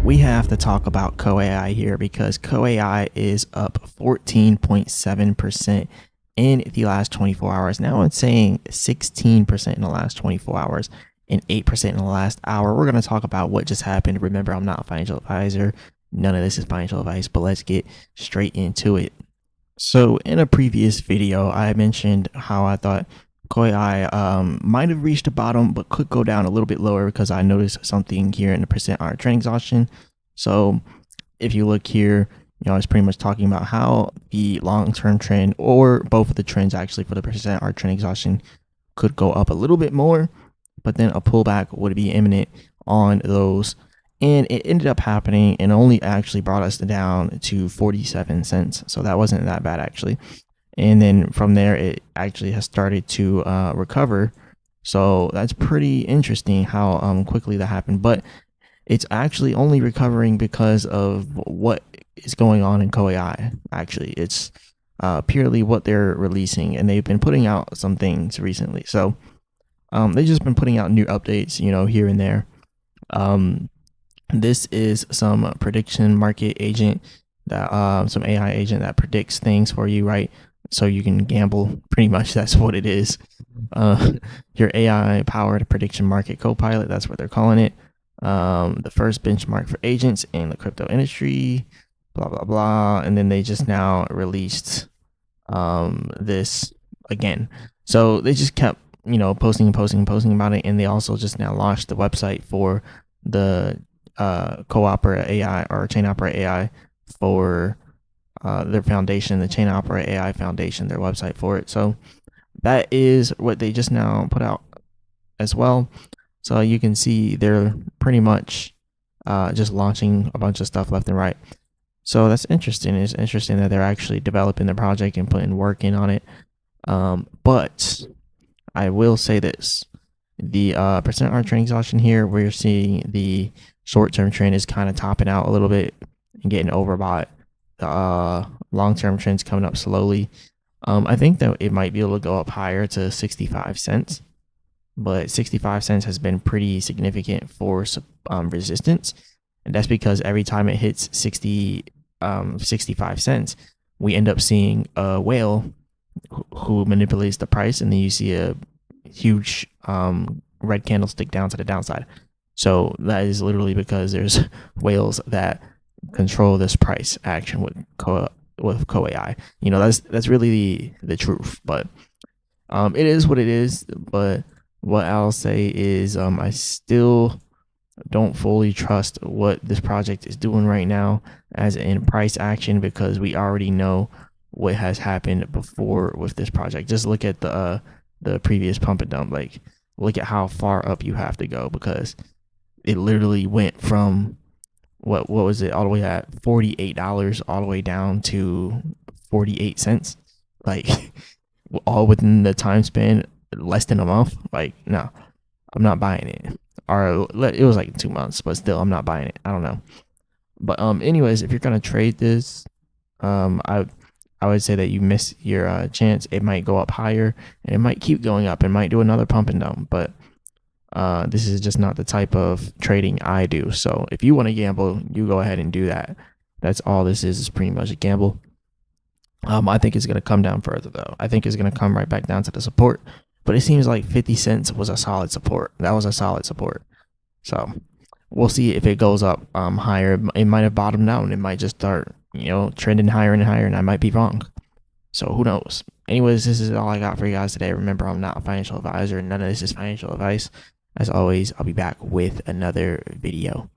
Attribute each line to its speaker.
Speaker 1: we have to talk about COAI here because COAI is up 14.7% in the last 24 hours. Now it's saying 16% in the last 24 hours and 8% in the last hour. We're going to talk about what just happened. Remember, I'm not a financial advisor. None of this is financial advice, but let's get straight into it. So in a previous video, I mentioned how I thought COAI might have reached the bottom, but could go down a little bit lower because I noticed something here in the percent hour trend exhaustion. So if you look here, it's pretty much talking about how the long-term trend, or both of the trends actually, for the percent hour trend exhaustion could go up a little bit more, but then a pullback would be imminent on those. And it ended up happening and only actually brought us down to 47 cents. So that wasn't that bad actually. And then from there, it actually has started to recover. So that's pretty interesting how quickly that happened. But it's actually only recovering because of what is going on in COAI. Actually, it's purely what they're releasing. And they've been putting out some things recently. So they've just been putting out new updates, here and there. This is some prediction market agent, that some AI agent that predicts things for you, right? So you can gamble. Pretty much that's what it is. Your AI powered prediction market co-pilot, that's what they're calling it. The first benchmark for agents in the crypto industry, blah blah blah. And then they just now released this again. So they just kept posting about it, and they also just now launched the website for the COAI AI, or ChainOpera AI, for their foundation, the ChainOpera AI Foundation, their website for it. So that is what they just now put out as well. So you can see they're pretty much just launching a bunch of stuff left and right. So that's interesting. It's interesting that they're actually developing the project and putting work in on it. But I will say this. The percent hour trend exhaustion here, we're seeing the short-term trend is kind of topping out a little bit and getting overbought. The long-term trend's coming up slowly. I think that it might be able to go up higher to 65 cents, but 65 cents has been pretty significant for resistance, and that's because every time it hits 65 cents, we end up seeing a whale who manipulates the price, and then you see a huge red candlestick down to the downside. So that is literally because there's whales that control this price action with COAI. That's really the truth. But it is what it is. But what I'll say is I still don't fully trust what this project is doing right now as in price action, because we already know what has happened before with this project. Just look at the previous pump and dump. Like, look at how far up you have to go, because it literally went from what was it, all the way at $48 all the way down to 48 cents, like all within the time span less than a month. Like, no, I'm not buying it. Or it was like 2 months, but still I'm not buying it. I don't know. But anyways, if you're gonna trade this, I would say that you miss your chance. It might go up higher, and it might keep going up, and might do another pump and dump. But this is just not the type of trading I do. So if you want to gamble, you go ahead and do that. That's all this is pretty much a gamble. I think it's going to come down further, though. I think it's going to come right back down to the support. But it seems like 50 cents was a solid support. That was a solid support. So we'll see if it goes up higher. It might have bottomed out, and it might just start trending higher and higher, and I might be wrong. So who knows? Anyways, this is all I got for you guys today. Remember, I'm not a financial advisor, and none of this is financial advice. As always, I'll be back with another video.